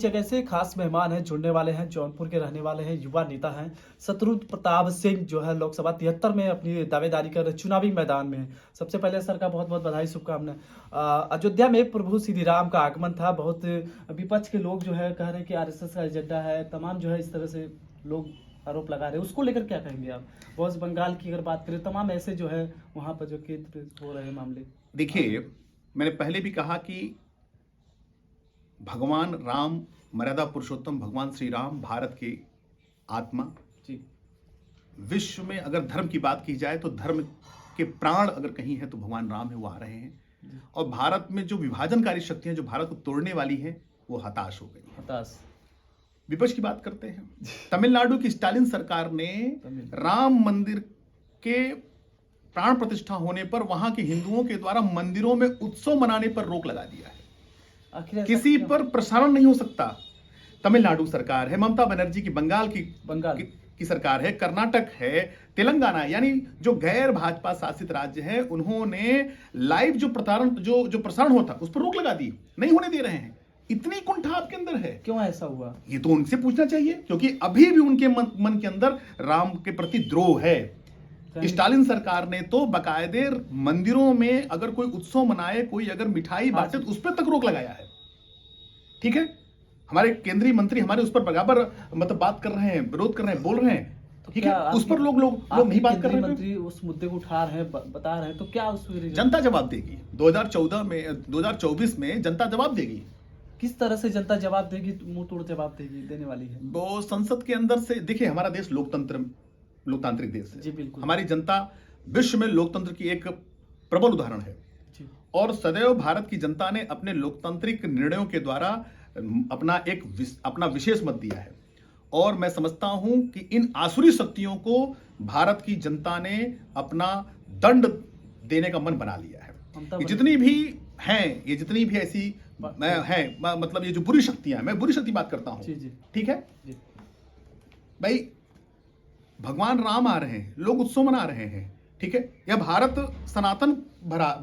जगह से खास मेहमान हैं, जुड़ने वाले हैं, जौनपुर के रहने वाले हैं, युवा नेता हैं। शत्रुघ्न प्रताप सिंह जो है लोकसभा 73 में अपनी दावेदारी कर चुनावी मैदान में हैं। सबसे पहले सर का बहुत-बहुत बधाई, शुभकामनाएं। अयोध्या में प्रभु श्री राम का आगमन था। बहुत विपक्ष के लोग जो है कह रहे हैं कि आरएसएस का एजेंडा है, तमाम जो है इस तरह से लोग आरोप लगा रहे हैं। उसको लेकर क्या कहेंगे आप? वेस्ट बंगाल की अगर बात करें, तमाम ऐसे जो है वहाँ पर जो केंद्र हो रहे हैं मामले। देखिए, मैंने पहले भी कहा कि भगवान राम, मर्यादा पुरुषोत्तम भगवान श्री राम भारत की आत्मा। जी, विश्व में अगर धर्म की बात की जाए तो धर्म के प्राण अगर कहीं है तो भगवान राम है, वो आ रहे हैं। और भारत में जो विभाजनकारी शक्तियां जो भारत को तोड़ने वाली है वो हताश हो गई। हताश। विपक्ष की बात करते हैं। तमिलनाडु की स्टालिन सरकार ने राम मंदिर के प्राण प्रतिष्ठा होने पर वहां के हिंदुओं के द्वारा मंदिरों में उत्सव मनाने पर रोक लगा दिया है। किसी पर प्रसारण नहीं हो सकता। तमिलनाडु सरकार है, ममता बनर्जी की बंगाल की सरकार है, कर्नाटक है, तेलंगाना, यानी जो गैर भाजपा शासित राज्य है, उन्होंने लाइव जो प्रसारण होता उस पर रोक लगा दी, नहीं होने दे रहे हैं। इतनी कुंठा आपके अंदर है। क्यों ऐसा हुआ? ये तो उनसे पूछना चाहिए, क्योंकि अभी भी उनके मन के अंदर राम के प्रति द्रोह है। स्टालिन सरकार ने तो बाकायदे मंदिरों में अगर कोई उत्सव मनाए, कोई अगर मिठाई बांटे तो उस पर तक रोक लगाया है। ठीक है, हमारे केंद्रीय मंत्री हमारे उस पर बराबर मतलब बात कर रहे हैं, विरोध कर रहे हैं, बोल रहे हैं। तो ठीक है, उस पर लोग नहीं बात कर रहे हैं। मंत्री उस मुद्दे को उठा रहे हैं, बता रहे हैं, तो क्या उस जनता जवाब देगी? 2024 में जनता जवाब देगी। किस तरह से जनता जवाब देगी? मुंह तोड़ जवाब देगी, देने वाली है। वो संसद के अंदर से, देखिए हमारा देश लोकतांत्रिक देश है। जी बिल्कुल। हमारी जनता विश्व में लोकतंत्र की एक प्रबल उदाहरण है। जी। और सदैव भारत की जनता ने अपने लोकतांत्रिक निर्णयों के द्वारा अपना विशेष मत दिया है। और मैं समझता हूं कि इन आसुरी शक्तियों को भारत की जनता ने अपना दंड देने का मन बना लिया है। ये जितनी भी हैं, ये जितनी भी ऐसी हैं, मतलब ये जो बुरी शक्तियां हैं, मैं बुरी शक्ति बात करता हूं। ठीक है भाई, भगवान राम आ रहे हैं, लोग उत्सव मना रहे हैं। ठीक है, यह भारत सनातन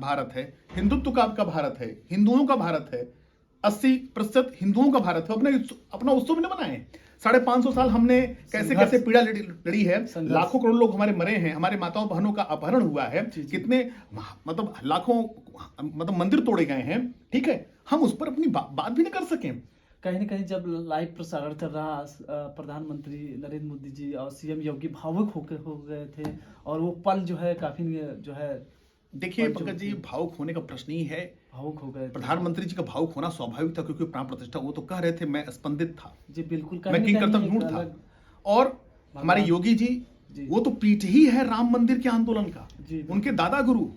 भारत है, हिंदुत्व का भारत है, हिंदुओं का भारत है, 80% हिंदुओं का भारत है। अपना उत्सव न मनाएं। 550 साल हमने कैसे पीड़ा लड़ी है, लाखों करोड़ लोग हमारे मरे हैं, हमारे माताओं बहनों का अपहरण हुआ है, कितने मतलब लाखों मतलब मंदिर तोड़े गए हैं। ठीक है, हम उस पर अपनी बात भी नहीं कर सकें। कहीं न कहीं जब लाइव प्रसारण चल रहा, प्रधानमंत्री नरेंद्र मोदी जी और सीएम योगी भावुक हो गए थे, और वो पल जो है काफी जो है। देखिए पंकज जी, भावुक होने का प्रश्न ही है। भावुक हो गए। प्रधानमंत्री जी का भावुक होना स्वाभाविक था, क्योंकि प्राण प्रतिष्ठा, वो तो कह रहे थे मैं स्पंदित था। जी बिल्कुल, मैं किंग कर्तव्य ढूंढ था। और हमारे योगी जी, वो तो पीठ ही है राम मंदिर के आंदोलन का। उनके दादा गुरु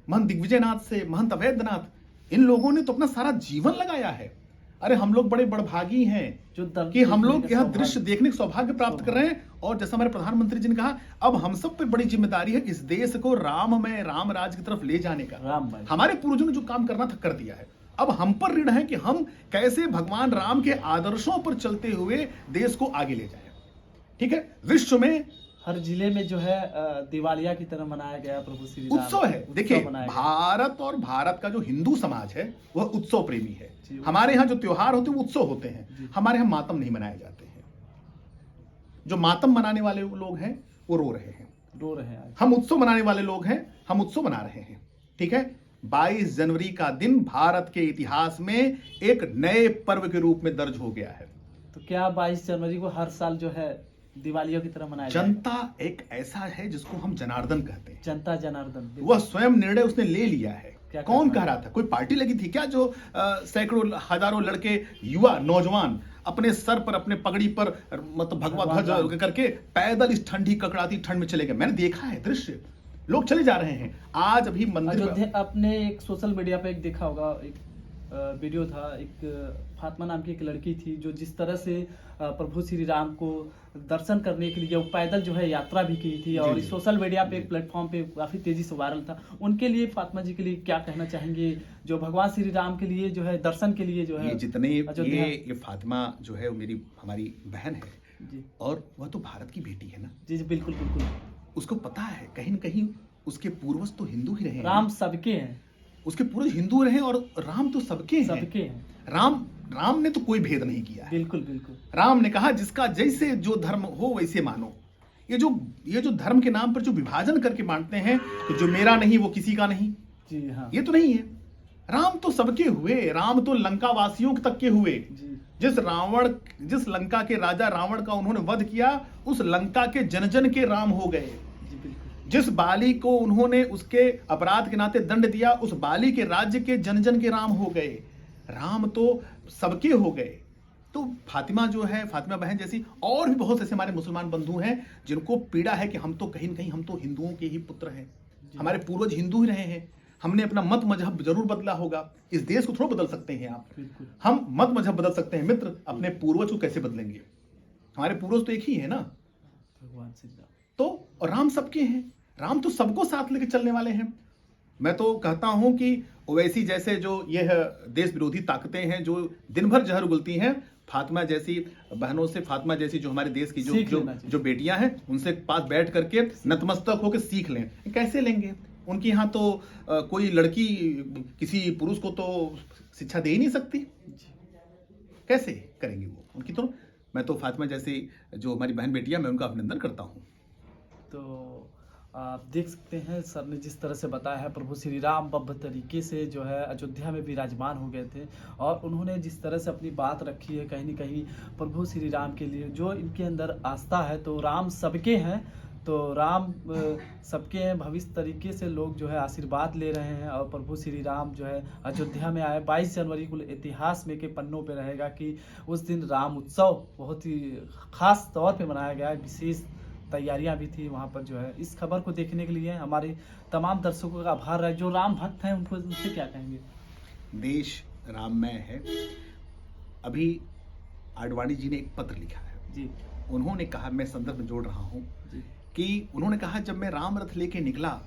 महंत दिग्विजयनाथ से महंत अवैधनाथ, इन लोगों ने तो अपना सारा जीवन लगाया है। अरे हम लोग बड़े बड़भागी हैं कि हम लोग यह दृश्य देखने का सौभाग्य प्राप्त कर रहे हैं। और जैसा हमारे प्रधानमंत्री जी ने कहा, अब हम सब पर बड़ी जिम्मेदारी है इस देश को राममय राम राज की तरफ ले जाने का। हमारे पूर्वजों ने जो काम करना था कर दिया है। अब हम पर ऋण है कि हम कैसे भगवान राम के आदर्शों पर चलते हुए देश को आगे ले जाए। ठीक है, विश्व में हर जिले में जो है दिवालिया की तरह मनाया गया प्रभु श्री राम उत्सव है। देखिए, भारत और भारत का जो हिंदू समाज है वह उत्सव प्रेमी है। हमारे यहाँ जो त्योहार होते हैं वो उत्सव होते हैं। हमारे यहाँ मातम नहीं मनाए जाते हैं। जो मातम मनाने वाले लोग हैं वो रो रहे हैं। हम उत्सव मनाने वाले लोग हैं, हम उत्सव मना रहे हैं। ठीक है, 22 जनवरी का दिन भारत के इतिहास में एक नए पर्व के रूप में दर्ज हो गया है। तो क्या 22 जनवरी को हर साल जो है दिवालियों की तरह मनाया जनता एक ऐसा है जिसको हम जनार्दन कहते हैं। जनता जनार्दन, वह स्वयं निर्णय उसने ले लिया है। कौन कह रहा था? कोई पार्टी लगी थी क्या जो सैकड़ों हजारों लड़के, युवा, नौजवान अपने सर पर, अपने पगड़ी पर मतलब भगवा ध्वज करके पैदल इस ठंडी ककड़ाती ठंड में चले गए? मैंने देखा है दृश्य, लोग चले जा रहे हैं। आज अभी मंदिर, अपने एक सोशल मीडिया पे एक देखा होगा, एक वीडियो था, एक फातिमा नाम की एक लड़की थी जो जिस तरह से प्रभु श्री राम को दर्शन करने के लिए वो पैदल जो है यात्रा भी की थी, और सोशल मीडिया पे एक प्लेटफॉर्म पे काफी तेजी से वायरल था। उनके लिए, फातिमा जी के लिए क्या कहना चाहेंगे, जो भगवान श्री राम के लिए जो है दर्शन के लिए जो है? ये फातिमा जो है हमारी बहन है, और वह तो भारत की बेटी है ना। जी बिल्कुल बिल्कुल। उसको पता है कहीं न कहीं उसके पूर्वज तो हिंदू ही रहे। राम सबके हैं, उसके पूर्वज हिंदू रहे, और राम तो सबके हैं। सबके हैं। राम राम ने तो कोई भेद नहीं किया है। बिल्कुल बिल्कुल। राम ने कहा जिसका जैसे जो धर्म हो वैसे मानो। ये जो धर्म के नाम पर जो विभाजन करके बांटते हैं तो जो मेरा नहीं वो किसी का नहीं, जी हाँ। ये तो नहीं है। राम तो सबके हुए, राम तो लंका वासियों तक के हुए। जी जिस लंका के राजा रावण का उन्होंने वध किया, उस लंका के जन जन के राम हो गए। जी बिल्कुल। जिस बाली को उन्होंने उसके अपराध के नाते दंड दिया, उस बाली के राज्य के जन जन के राम हो गए। राम तो सबके हो गए। तो फातिमा जो है, फातिमा बहन जैसी और भी बहुत ऐसे हमारे मुसलमान बंधु हैं जिनको पीड़ा है कि हम तो कहीं न कहीं हम तो हिंदुओं के ही पुत्र हैं, हमारे पूर्वज हिंदू ही रहे हैं, हमने अपना मत मजहब जरूर बदला होगा। इस देश को थोड़ा बदल सकते हैं आप, बिल्कुल। हम मत मजहब बदल सकते हैं मित्र, अपने पूर्वज को कैसे बदलेंगे? हमारे पूर्वज तो एक ही है ना। भगवान श्री राम। तो और राम सबके हैं, राम तो सबको साथ लेके चलने वाले हैं। मैं तो कहता हूं कि ओवैसी जैसे जो यह देश विरोधी ताकतें हैं जो दिन भर जहर उगलती हैं, फातिमा जैसी बहनों से, फातिमा जैसी जो हमारे देश की जो बेटियां हैं उनसे पास बैठ करके नतमस्तक होकर सीख लें। कैसे लेंगे? उनके यहाँ तो कोई लड़की किसी पुरुष को तो शिक्षा दे ही नहीं सकती, कैसे करेंगे वो? उनकी तो मैं तो फातिमा जैसी जो हमारी बहन बेटियां, मैं उनका अभिनंदन करता हूँ। तो आप देख सकते हैं सर ने जिस तरह से बताया है, प्रभु श्री राम भव्य तरीके से जो है अयोध्या में विराजमान हो गए थे और उन्होंने जिस तरह से अपनी बात रखी है, कहीं न कहीं प्रभु श्री राम के लिए जो इनके अंदर आस्था है, तो राम सबके हैं, तो राम सबके हैं। भविष्य तरीके से लोग जो है आशीर्वाद ले रहे हैं और प्रभु श्री राम जो है अयोध्या में आए। 22 जनवरी को इतिहास में के पन्नों पे रहेगा कि उस दिन राम उत्सव बहुत ही खास तौर पे मनाया गया है। विशेष तैयारियां भी थी वहाँ पर जो है। इस खबर को देखने के लिए हमारे तमाम दर्शकों का आभार है। जो राम भक्त हैं उनको उनसे क्या कहेंगे? देश राममय है। अभी आडवाणी जी ने एक पत्र लिखा है जी। उन्होंने कहा, मैं संदर्भ में जोड़ रहा हूँ जी। कि उन्होंने कहा जब मैं राम रथ लेके निकला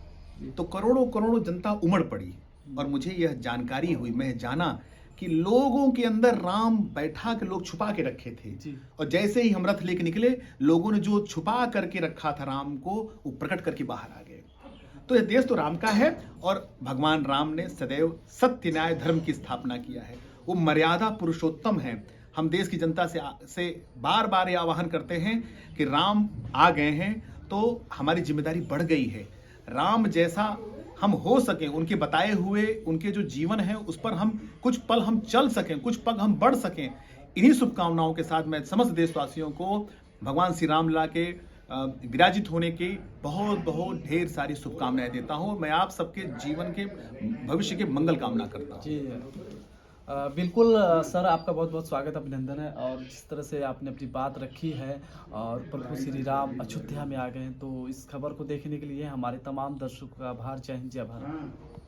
तो करोड़ों करोड़ों जनता उमड़ पड़ी और मुझे यह जानकारी हुई, मैं जाना कि लोगों के अंदर राम बैठा के लोग छुपा के रखे थे जी। और जैसे ही हम रथ लेके निकले, लोगों ने जो छुपा करके रखा था राम को, वो प्रकट करके बाहर आ गए। तो यह देश तो राम का है और भगवान राम ने सदैव सत्य न्याय धर्म की स्थापना किया है। वो मर्यादा पुरुषोत्तम है। हम देश की जनता से बार बार ये आह्वान करते हैं कि राम आ गए हैं तो हमारी जिम्मेदारी बढ़ गई है। राम जैसा हम हो सकें, उनके बताए हुए उनके जो जीवन है उस पर हम कुछ पल हम चल सकें, कुछ पग हम बढ़ सकें। इन्हीं शुभकामनाओं के साथ मैं समस्त देशवासियों को भगवान श्री रामलला के विराजित होने की बहुत बहुत ढेर सारी शुभकामनाएं देता हूं। मैं आप सबके जीवन के भविष्य के मंगल कामना करता हूं। जी बिल्कुल सर, आपका बहुत बहुत स्वागत, अभिनंदन है। और जिस तरह से आपने अपनी बात रखी है और प्रभु श्री राम अयोध्या में आ गए हैं, तो इस खबर को देखने के लिए हमारे तमाम दर्शकों का आभार। जय हिंद, जय भारत।